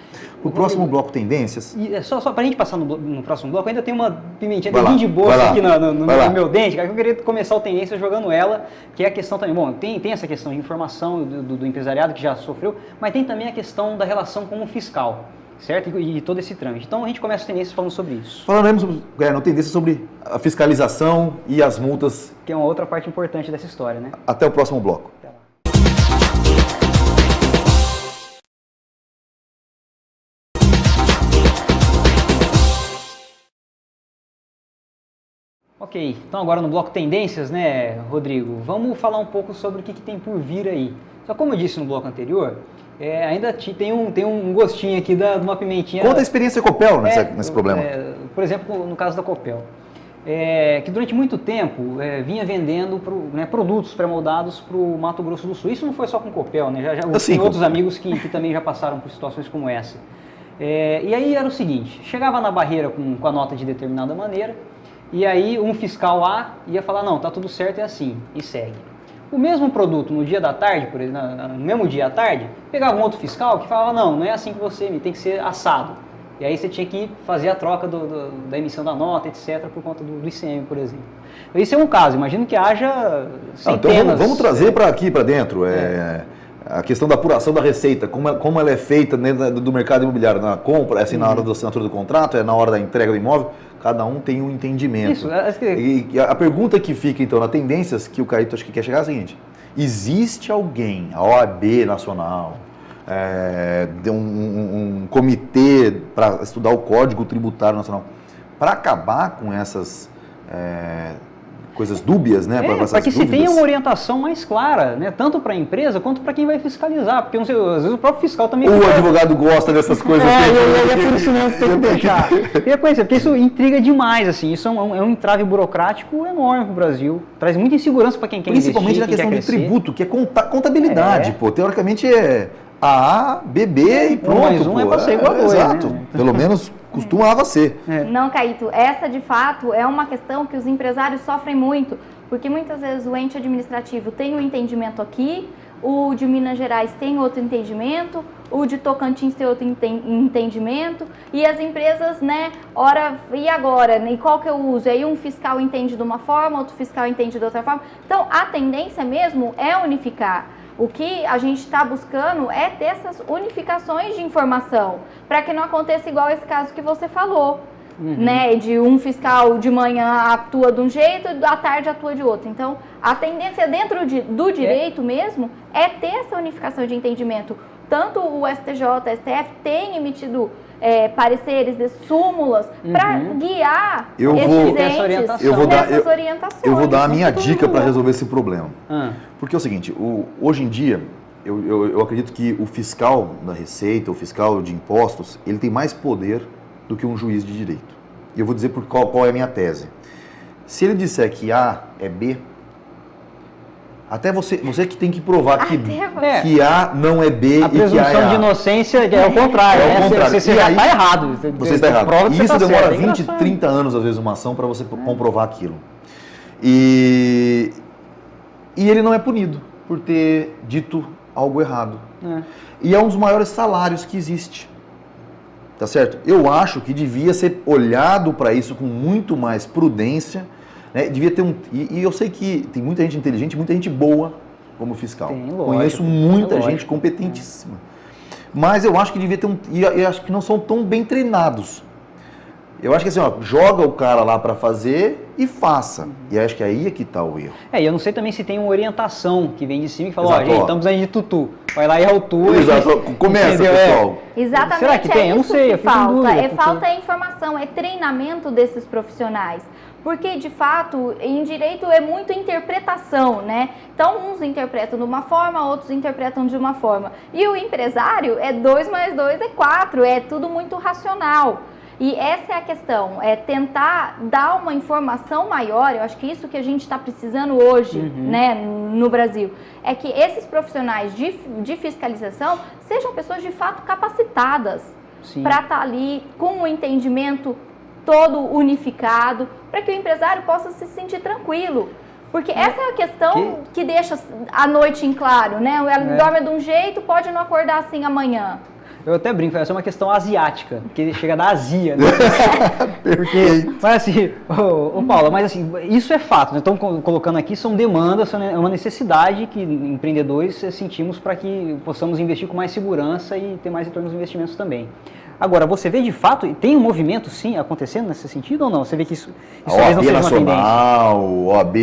O próximo bloco Tendências... E só para a gente passar no próximo bloco, ainda tem uma pimentinha de lá, bolsa aqui no meu dente, cara, que eu queria começar o Tendências jogando ela, que é a questão também, bom, tem essa questão de informação do empresariado que já sofreu, mas tem também a questão da relação com o fiscal. Certo? E todo esse trâmite. Então a gente começa as tendências falando sobre isso. Falaremos no Tendência sobre a fiscalização e as multas. Que é uma outra parte importante dessa história, né? Até o próximo bloco. Até lá. Ok, então agora no bloco Tendências, né, Rodrigo? Vamos falar um pouco sobre o que tem por vir aí. Só como eu disse no bloco anterior, ainda tem um gostinho aqui de uma pimentinha... Conta a experiência Copel nesse problema. Por exemplo, no caso da Copel, que durante muito tempo vinha vendendo produtos pré-moldados para o Mato Grosso do Sul. Isso não foi só com Copel, né? Tem outros amigos que também já passaram por situações como essa. E aí era o seguinte, chegava na barreira com a nota de determinada maneira, e aí um fiscal A ia falar, não, tá tudo certo, é assim, e segue. O mesmo produto no dia da tarde, por exemplo, no mesmo dia à tarde, pegava um outro fiscal que falava, não é assim que você tem que ser assado. E aí você tinha que fazer a troca da emissão da nota, etc., por conta do ICM, por exemplo. Esse é um caso, imagino que haja centenas... Então vamos trazer para aqui, para dentro, a questão da apuração da receita, como ela é feita dentro do mercado imobiliário, na compra, assim, na hora da assinatura do contrato, na hora da entrega do imóvel, cada um tem um entendimento. Isso, E a pergunta que fica, então, na Tendências, que o Caíto acho que quer chegar é a seguinte, existe alguém, a OAB Nacional, um comitê para estudar o Código Tributário Nacional, para acabar com essas coisas dúbias, né? Para que se tenha uma orientação mais clara, né? Tanto para a empresa quanto para quem vai fiscalizar, porque não sei, às vezes o próprio fiscal também... O advogado gosta dessas coisas. É por isso mesmo que tem que deixar. Queria conhecer, porque isso intriga demais, assim, isso é um entrave burocrático enorme para o Brasil, traz muita insegurança para quem quer investir, principalmente na questão do tributo, que é contabilidade, pô, teoricamente é A, B, B e pronto. Mais um pô. é para ser igual a dois, exato, né? pelo menos costumava ser. Não, Caíto, essa de fato é uma questão que os empresários sofrem muito, porque muitas vezes o ente administrativo tem um entendimento aqui, o de Minas Gerais tem outro entendimento, o de Tocantins tem outro entendimento, e as empresas, né, ora, e agora? E qual que eu uso? Aí um fiscal entende de uma forma, outro fiscal entende de outra forma. Então, a tendência mesmo é unificar. O que a gente está buscando é ter essas unificações de informação, para que não aconteça igual esse caso que você falou. Né, de um fiscal de manhã atua de um jeito e à tarde atua de outro. Então, a tendência dentro do direito mesmo é ter essa unificação de entendimento. Tanto o STJ, o STF tem emitido pareceres de súmulas para guiar esses entes nessas orientações. Eu vou dar a minha dica para resolver esse problema. Porque é o seguinte, hoje em dia, eu acredito que o fiscal da Receita, o fiscal de impostos, ele tem mais poder do que um juiz de direito. E eu vou dizer qual é a minha tese. Se ele disser que A é B, até você que tem que provar que A não é B a e que A é A. A presunção de inocência é o contrário. É o contrário. Você já está errado. Você está errado. E isso demora certo. 20, 30 anos, às vezes, uma ação para você comprovar aquilo. E ele não é punido por ter dito algo errado. E é um dos maiores salários que existe. Tá certo? Eu acho que devia ser olhado para isso com muito mais prudência, né? Devia ter e eu sei que tem muita gente inteligente, muita gente boa como fiscal. Conheço muita gente competentíssima. Mas eu acho que devia ter e eu acho que não são tão bem treinados. Eu acho que assim, ó, joga o cara lá para fazer e faça. E acho que aí é que está o erro. E eu não sei também se tem uma orientação que vem de cima e fala, ó, gente, estamos aí de tutu. Vai lá e autua. Exato, começa, pessoal. Exatamente. Será que tem? Eu não sei, eu falta. Dúvida, Falta informação, é treinamento desses profissionais. Porque, de fato, em direito é muito interpretação, né? Então, uns interpretam de uma forma, outros interpretam de uma forma. E o empresário é 2 mais 2 é 4, é tudo muito racional. E essa é a questão, é tentar dar uma informação maior, eu acho que isso que a gente está precisando hoje, né, no Brasil, é que esses profissionais de fiscalização sejam pessoas de fato capacitadas para estar ali com o entendimento todo unificado, para que o empresário possa se sentir tranquilo. Porque essa é a questão que deixa a noite em claro, né? Ela dorme de um jeito, pode não acordar assim amanhã. Eu até brinco, essa é uma questão asiática, porque chega da Ásia, né? Mas assim, Paula, mas assim, isso é fato, né? Estamos colocando aqui, são demandas, é uma necessidade que empreendedores sentimos para que possamos investir com mais segurança e ter mais retorno nos investimentos também. Agora, você vê de fato, tem um movimento sim acontecendo nesse sentido ou não? Você vê que isso talvez não seja uma tendência? Nacional, OAB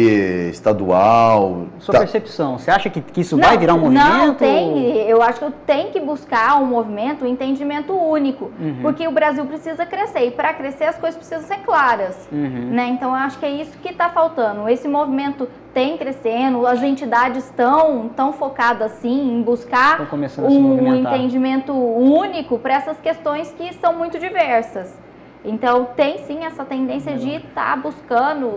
estadual. Sua percepção, você acha que isso vai virar um movimento? Não, eu acho que tem que buscar um movimento, um entendimento único, porque o Brasil precisa crescer, e para crescer as coisas precisam ser claras, né? Então, eu acho que é isso que está faltando, esse movimento tem crescendo, as entidades estão focadas assim em buscar um entendimento único para essas questões que são muito diversas. Então, tem sim essa tendência de estar buscando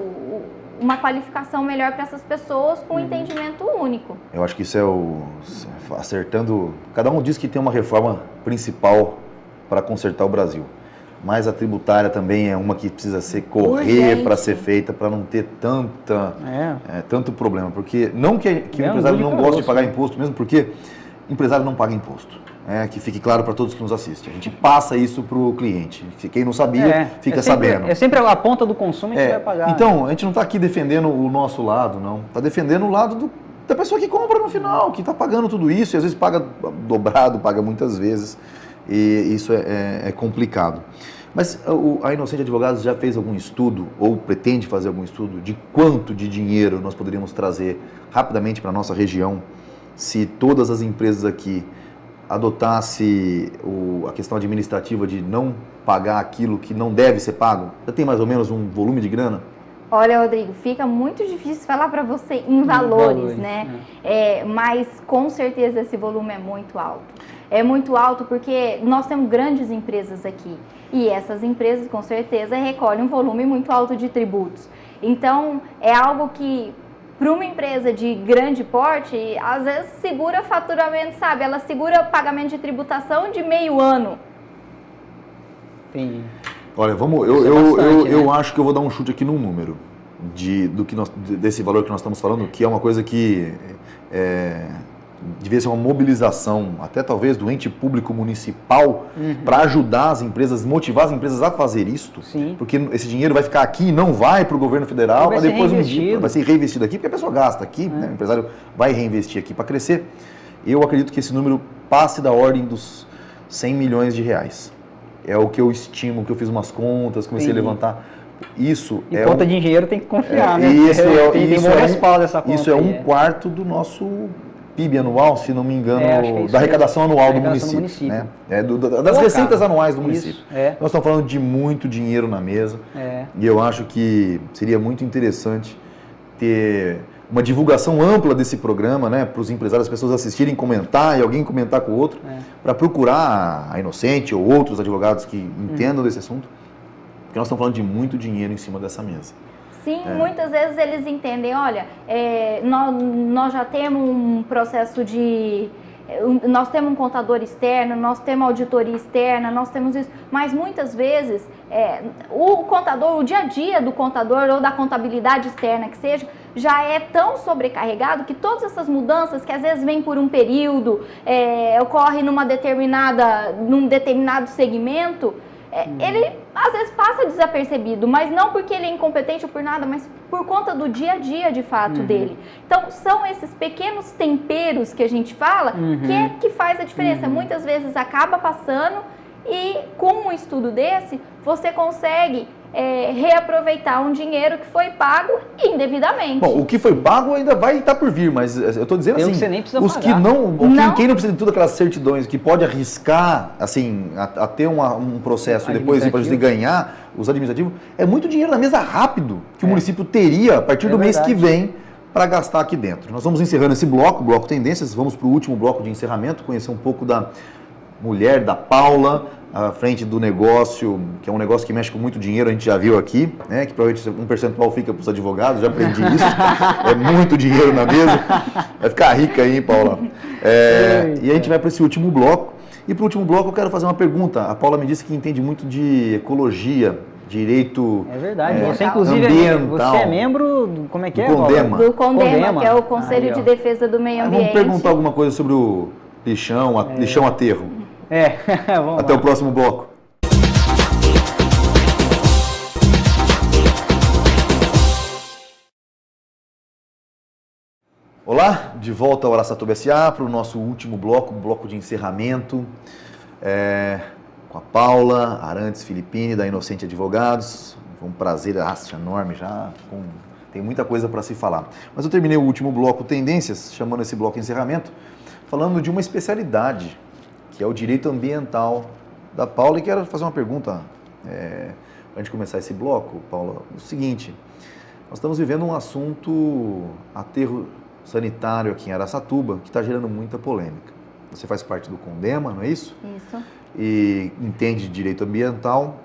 uma qualificação melhor para essas pessoas com um entendimento único. Eu acho que isso é acertando... Cada um diz que tem uma reforma principal para consertar o Brasil. Mas a tributária também é uma que precisa correr para ser feita, para não ter tanto problema. Porque não que o empresário não goste de pagar imposto, mesmo porque o empresário não paga imposto. Que fique claro para todos que nos assistem. A gente passa isso para o cliente. Quem não sabia, fica sabendo. É sempre a ponta do consumo que vai pagar. Então, a gente não está aqui defendendo o nosso lado, não. Está defendendo o lado da pessoa que compra no final, que está pagando tudo isso, e às vezes paga dobrado, paga muitas vezes. E isso é complicado. Mas a Inocente Advogados já fez algum estudo, ou pretende fazer algum estudo, de quanto de dinheiro nós poderíamos trazer rapidamente para a nossa região, se todas as empresas aqui adotasse a questão administrativa de não pagar aquilo que não deve ser pago? Já tem mais ou menos um volume de grana? Olha, Rodrigo, fica muito difícil falar para você em valores, né? Mas com certeza esse volume é muito alto. É muito alto porque nós temos grandes empresas aqui e essas empresas com certeza recolhem um volume muito alto de tributos. Então é algo que para uma empresa de grande porte, às vezes segura faturamento, sabe? Ela segura pagamento de tributação de meio ano. Entendi. Olha, eu acho que eu vou dar um chute aqui num número desse valor que nós estamos falando, que é uma coisa que devia ser uma mobilização, até talvez do ente público municipal, para ajudar as empresas, motivar as empresas a fazer isto. Sim. Porque esse dinheiro vai ficar aqui e não vai para o governo federal, para depois um dia vai ser reinvestido aqui, porque a pessoa gasta aqui, né? O empresário vai reinvestir aqui para crescer. Eu acredito que esse número passe da ordem dos 100 milhões de reais. É o que eu estimo, que eu fiz umas contas, comecei a levantar. Isso e conta de engenheiro tem que confiar, né? Tem bom respaldo dessa conta. Isso é um quarto do nosso PIB anual, se não me engano, da arrecadação anual do município. Né? Das receitas anuais do município. Nós estamos falando de muito dinheiro na mesa. E eu acho que seria muito interessante ter uma divulgação ampla desse programa, né, para os empresários, as pessoas assistirem, comentar e alguém comentar com o outro, para procurar a Inocente ou outros advogados que entendam desse assunto, porque nós estamos falando de muito dinheiro em cima dessa mesa. Sim, muitas vezes eles entendem, olha, nós já temos um processo de... Nós temos um contador externo, nós temos auditoria externa, nós temos isso, mas muitas vezes o contador, o dia a dia do contador ou da contabilidade externa que seja, já é tão sobrecarregado que todas essas mudanças que às vezes vêm por um período, ocorre num determinado segmento, ele às vezes passa desapercebido, mas não porque ele é incompetente ou por nada, mas por conta do dia a dia de fato dele. Então são esses pequenos temperos que a gente fala que faz a diferença. Muitas vezes acaba passando e com um estudo desse você consegue reaproveitar um dinheiro que foi pago indevidamente. Bom, o que foi pago ainda vai estar por vir, mas eu estou dizendo assim, você nem precisa os pagar. Quem não precisa de todas aquelas certidões, que pode arriscar assim, a ter um processo e depois para ganhar os administrativos, é muito dinheiro na mesa rápido que o município teria a partir do mês que vem para gastar aqui dentro. Nós vamos encerrando esse bloco Tendências, vamos para o último bloco de encerramento, conhecer um pouco da mulher, da Paula, à frente do negócio, que é um negócio que mexe com muito dinheiro, a gente já viu aqui, né? Que provavelmente um percentual fica para os advogados, já aprendi isso. É muito dinheiro na mesa. Vai ficar rica aí, hein, Paula? E a gente vai para esse último bloco. E para o último bloco eu quero fazer uma pergunta. A Paula me disse que entende muito de ecologia, direito. É verdade. Você, inclusive, ambiental. Você é membro do, como é que é? Do Condema. Do Condema, que é o Conselho de Defesa do Meio Ambiente. Vamos perguntar alguma coisa sobre o lixão, aterro. Vamos Até lá. o próximo bloco. Olá, de volta ao Araçatuba SA para o nosso último bloco de encerramento, com a Paula Arantes Filippini, da Inocente Advogados. Foi um prazer enorme já, tem muita coisa para se falar. Mas eu terminei o último bloco Tendências, chamando esse bloco encerramento, falando de uma especialidade, que é o direito ambiental da Paula. E quero fazer uma pergunta, antes de começar esse bloco, Paula, o seguinte: nós estamos vivendo um assunto, aterro sanitário aqui em Araçatuba, que está gerando muita polêmica. Você faz parte do Condema, não é isso? Isso. E entende de direito ambiental.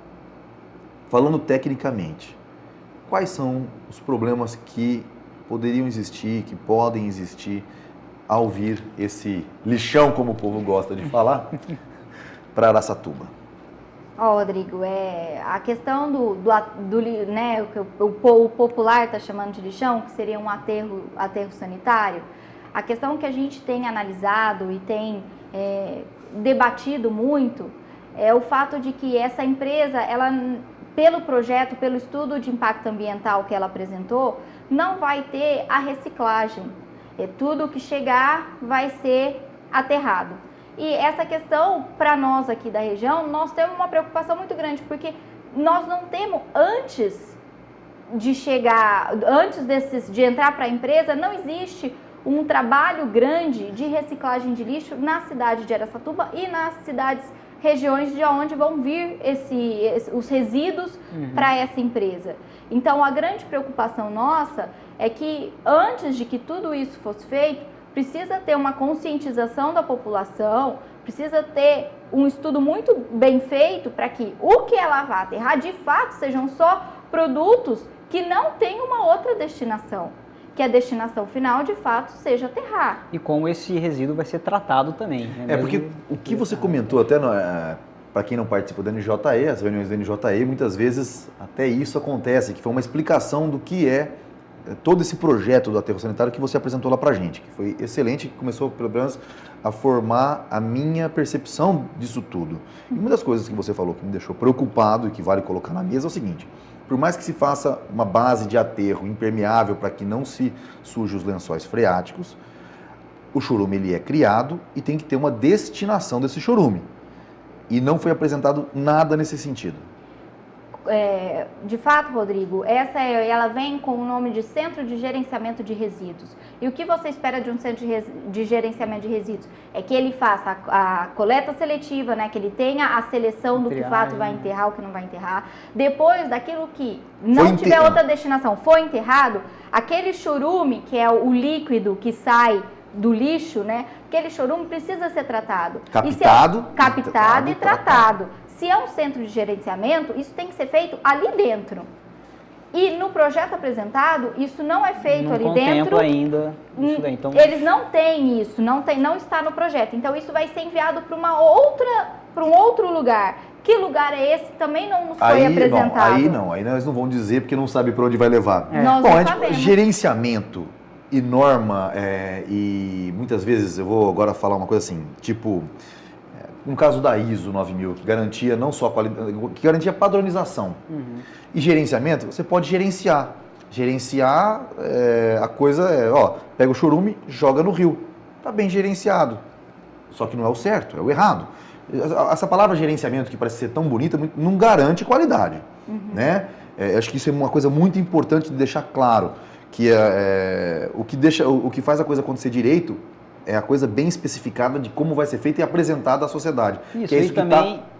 Falando tecnicamente, quais são os problemas que poderiam existir, que podem existir ao vir esse lixão, como o povo gosta de falar, para Araçatuba? Rodrigo, a questão né, o popular está chamando de lixão, que seria um aterro sanitário, a questão que a gente tem analisado e tem debatido muito é o fato de que essa empresa, ela, pelo projeto, pelo estudo de impacto ambiental que ela apresentou, não vai ter a reciclagem. Tudo que chegar vai ser aterrado. E essa questão, para nós aqui da região, nós temos uma preocupação muito grande, porque nós não temos, antes de entrar para a empresa, não existe um trabalho grande de reciclagem de lixo na cidade de Araçatuba e nas cidades regiões de onde vão vir os resíduos para essa empresa. Então, a grande preocupação nossa é que antes de que tudo isso fosse feito, precisa ter uma conscientização da população, precisa ter um estudo muito bem feito para que o que é lavar, aterrar, de fato, sejam só produtos que não tenham uma outra destinação, que a destinação final, de fato, seja aterrar. E como esse resíduo vai ser tratado também. Né? Porque o que você comentou até, para quem não participa do NJE, as reuniões do NJE, muitas vezes até isso acontece, que foi uma explicação do que é todo esse projeto do aterro sanitário que você apresentou lá pra gente, que foi excelente, que começou, pelo menos, a formar a minha percepção disso tudo. E uma das coisas que você falou que me deixou preocupado e que vale colocar na mesa é o seguinte: por mais que se faça uma base de aterro impermeável para que não se suje os lençóis freáticos, o chorume ele é criado e tem que ter uma destinação desse chorume. E não foi apresentado nada nesse sentido. De fato, Rodrigo, ela vem com o nome de Centro de Gerenciamento de Resíduos. E o que você espera de um centro de gerenciamento de resíduos? É que ele faça a coleta seletiva, né? Que ele tenha a seleção do que de fato vai enterrar, o que não vai enterrar. Depois daquilo que não tiver outra destinação, foi enterrado, aquele chorume, que é o líquido que sai do lixo, né? Aquele chorume precisa ser tratado. Captado e tratado. Se é um centro de gerenciamento, isso tem que ser feito ali dentro. E no projeto apresentado, isso não é feito não ali contempla dentro. ainda isso daí, então... Eles não têm isso, não está no projeto. Então isso vai ser enviado para um outro lugar. Que lugar é esse? Também não nos foi apresentado. Aí nós não vamos dizer porque não sabe para onde vai levar. Nós não sabemos. Gerenciamento e norma, e muitas vezes, eu vou agora falar uma coisa assim, tipo... No caso da ISO 9000, que garantia não só qualidade, que garantia padronização. E gerenciamento, você pode gerenciar. Gerenciar, a coisa pega o chorume, joga no rio. Está bem gerenciado. Só que não é o certo, é o errado. Essa palavra gerenciamento, que parece ser tão bonita, não garante qualidade. Né? Acho que isso é uma coisa muito importante de deixar claro. Que o que faz a coisa acontecer direito é a coisa bem especificada de como vai ser feita e apresentada à sociedade. Isso, que é isso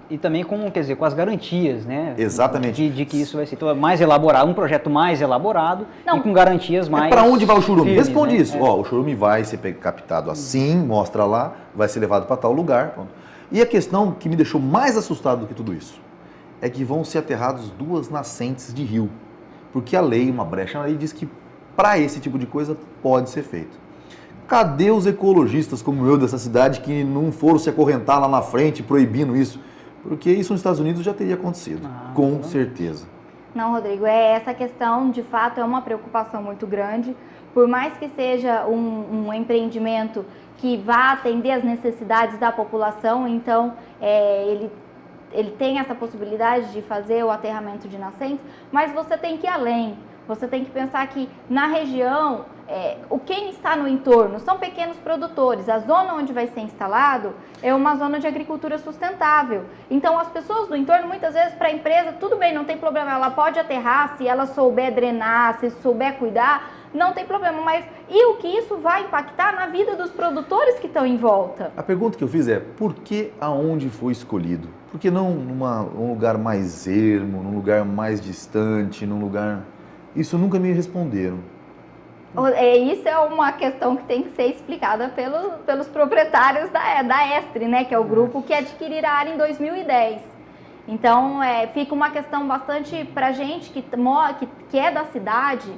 e também com, com as garantias, né? Exatamente. De que isso vai ser mais elaborado, um projeto mais elaborado e com garantias mais... Para onde vai o chorume? Firmes, Responde né? isso. O chorume vai ser captado assim, mostra lá, vai ser levado para tal lugar. Pronto. E a questão que me deixou mais assustado do que tudo isso é que vão ser aterrados 2 nascentes de rio. Porque a lei, uma brecha na lei, diz que para esse tipo de coisa pode ser feito. Cadê os ecologistas como eu dessa cidade que não foram se acorrentar lá na frente proibindo isso? Porque isso nos Estados Unidos já teria acontecido, com certeza. Não, Rodrigo, essa questão de fato é uma preocupação muito grande. Por mais que seja um empreendimento que vá atender as necessidades da população, então ele tem essa possibilidade de fazer o aterramento de nascentes, mas você tem que ir além. Você tem que pensar que na região, quem está no entorno são pequenos produtores. A zona onde vai ser instalado é uma zona de agricultura sustentável. Então, as pessoas do entorno, muitas vezes, para a empresa, tudo bem, não tem problema. Ela pode aterrar se ela souber drenar, se souber cuidar, não tem problema. Mas e o que isso vai impactar na vida dos produtores que estão em volta? A pergunta que eu fiz é, por que aonde foi escolhido? Por que não num lugar mais ermo, num lugar mais distante, num lugar... Isso nunca me responderam. Isso é uma questão que tem que ser explicada pelos proprietários da Estre, né, que é o grupo que adquiriram a área em 2010. Então, fica uma questão bastante para a gente que é da cidade,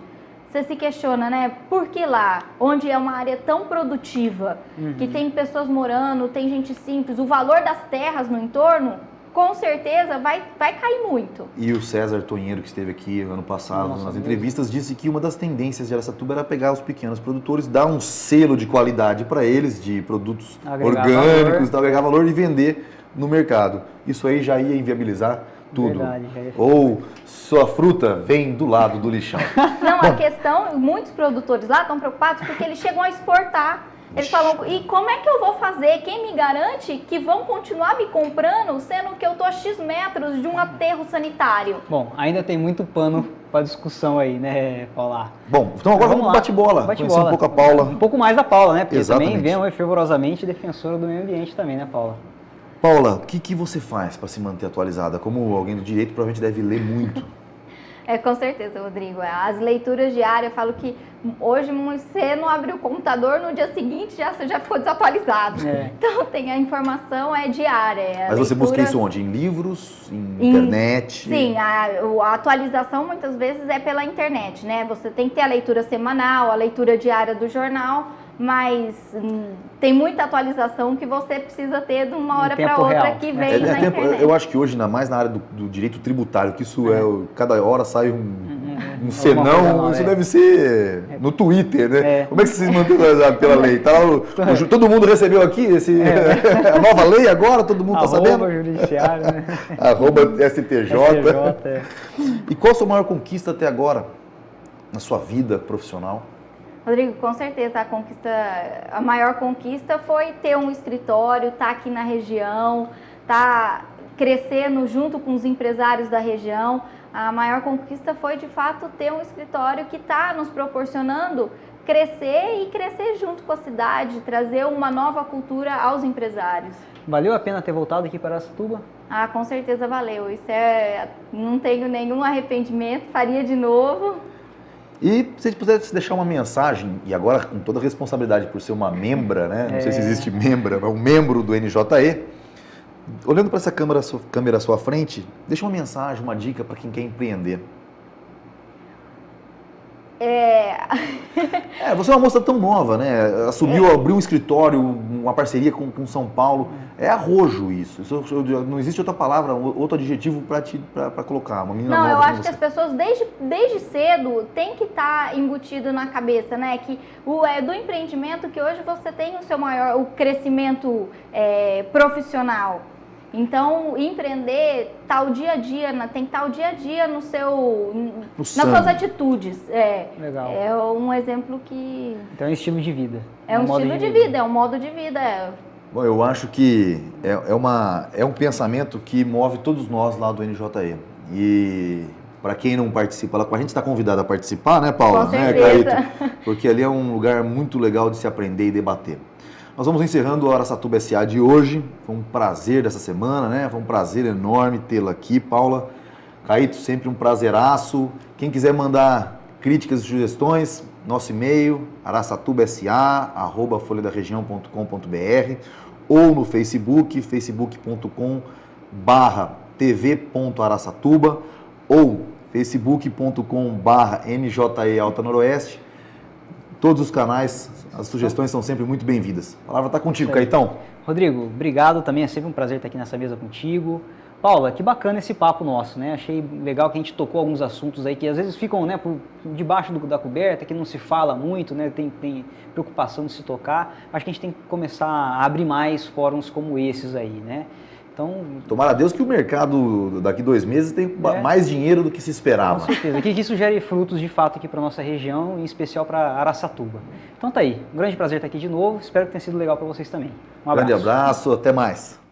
você se questiona, né, por que lá, onde é uma área tão produtiva, que tem pessoas morando, tem gente simples, o valor das terras no entorno, com certeza vai cair muito. E o César Tonheiro, que esteve aqui ano passado nas entrevistas, disse que uma das tendências de Araçatuba era pegar os pequenos produtores, dar um selo de qualidade para eles, de produtos orgânicos, agregar valor e vender no mercado. Isso aí já ia inviabilizar tudo. Verdade, ou sua fruta vem do lado do lixão. Não, a questão, muitos produtores lá estão preocupados porque eles chegam a exportar. Eles falam, e como é que eu vou fazer? Quem me garante que vão continuar me comprando, sendo que eu estou a X metros de um aterro sanitário? Bom, ainda tem muito pano para discussão aí, né, Paula? Bom, então agora vamos pro bate-bola. Conhecer um pouco a Paula. Um pouco mais da Paula, né? Porque Exatamente. também vemos fervorosamente defensora do meio ambiente também, né, Paula? Paula, o que você faz para se manter atualizada? Como alguém do direito provavelmente deve ler muito. Com certeza, Rodrigo. As leituras diárias, eu falo que hoje você não abriu o computador, no dia seguinte você já ficou desatualizado. Então a informação é diária. Mas você busca isso onde? Em livros? Em internet? Sim, a atualização muitas vezes é pela internet, né? Você tem que ter a leitura semanal, a leitura diária do jornal, mas tem muita atualização que você precisa ter de uma hora para outra real. Que vem na internet. Eu acho que hoje, ainda mais na área do direito tributário, que isso cada hora sai um senão, isso deve ser no Twitter, né? Como é que vocês mantêm atualizados pela lei? Tá lá, todo mundo recebeu aqui a nova lei agora? Todo mundo está sabendo? Arroba judiciário, né? Arroba STJ. E qual a sua maior conquista até agora na sua vida profissional? Rodrigo, com certeza a maior conquista foi ter um escritório, estar aqui na região, estar crescendo junto com os empresários da região. A maior conquista foi, de fato, ter um escritório que está nos proporcionando crescer e crescer junto com a cidade, trazer uma nova cultura aos empresários. Valeu a pena ter voltado aqui para Araçatuba? Com certeza valeu. Não tenho nenhum arrependimento, faria de novo. E se você pudesse deixar uma mensagem, e agora com toda a responsabilidade por ser uma membra, né? Não sei se existe membra, mas um membro do NJE, olhando para essa câmera à sua frente, deixa uma mensagem, uma dica para quem quer empreender. Você é uma moça tão nova, né? Abriu um escritório, uma parceria com São Paulo. É arrojo isso. Não existe outra palavra, outro adjetivo para colocar. Uma menina nova. Não, eu acho que as pessoas desde cedo têm que estar embutido na cabeça, né? Que do empreendimento que hoje você tem o crescimento profissional. Então, empreender tá o dia a dia, tem que estar o dia a dia nas suas atitudes. Legal. É um exemplo que... Então é um estilo de vida. É um estilo de vida, é um modo de vida. Bom, eu acho que é um pensamento que move todos nós lá do NJE. E para quem não participa, a gente está convidado a participar, né, Paula? Com certeza. Caíto? Porque ali é um lugar muito legal de se aprender e debater. Nós vamos encerrando a Araçatuba SA de hoje. Foi um prazer dessa semana, né? Foi um prazer enorme tê-la aqui, Paula. Caíto, sempre um prazeraço. Quem quiser mandar críticas e sugestões, nosso e-mail, araçatubaSA@folhadarregião.com.br ou no Facebook, facebook.com/tv.araçatuba ou facebook.com/NJE Alta Noroeste. Todos os canais, as sugestões são sempre muito bem-vindas. A palavra está contigo, Caetão. Rodrigo, obrigado. Também é sempre um prazer estar aqui nessa mesa contigo. Paula, que bacana esse papo nosso, né? Achei legal que a gente tocou alguns assuntos aí que às vezes ficam, né, por debaixo da coberta, que não se fala muito, né? Tem preocupação de se tocar. Acho que a gente tem que começar a abrir mais fóruns como esses aí, né? Então, tomara a Deus que o mercado daqui 2 meses tenha mais dinheiro do que se esperava. Com certeza. Que isso gere frutos de fato aqui para a nossa região, em especial para Araçatuba. Então tá aí. Um grande prazer estar aqui de novo. Espero que tenha sido legal para vocês também. Um abraço. Grande abraço. Até mais.